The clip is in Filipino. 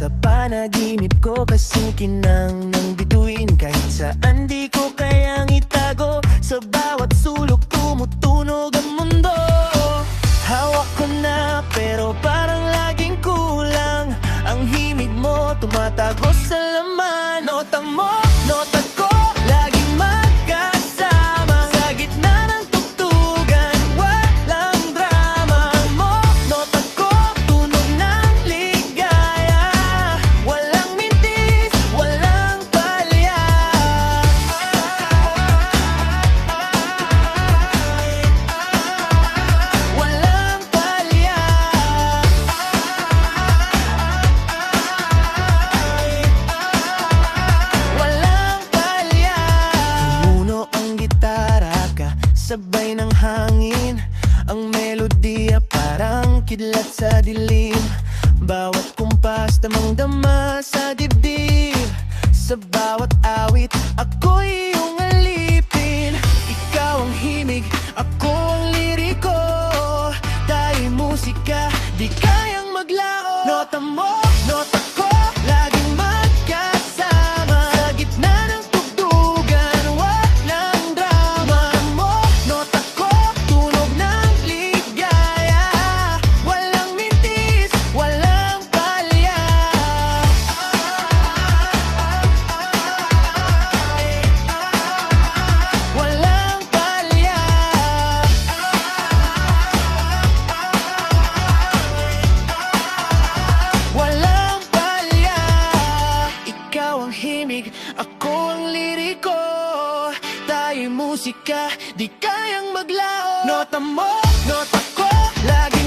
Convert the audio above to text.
Sa panaginip ko kasing kinang ng bituin. Kahit saan di ko kayang itago, sa bawat sulok tumutunog ang mundo. Hawak ko na pero parang laging kulang. Ang himig mo tumatago sa laman. Nota mo, nota ko, laging magkasama. Sa gitna ng tugtugan, walang drama. Mo, nota ko, tunog ng ligaya. Walang mintis, walang palya. Walang palya. Walang palya. Tumuno ang gitara ka, sabay ng hangin. Ang melodiya parang kidlat sa dilim. Bawat kumpas damang-dama sa dibdib. Sa bawat awit, ako'y iyong alipin. Ikaw ang himig, ako ang liriko. Tayo'y musika, di kayang maglao. Nota mo, nota ko, laging magkasama. Sa gitna ng tugtugan, walang drama. Mo, nota ko, tunog ng ligaya. Walang mintis, walang palya. Walang palya. Walang palya. Ikaw ang himig, ako ang liriko. Tayo'y musika, di kayang maglao. Nota mo, nota ko, laging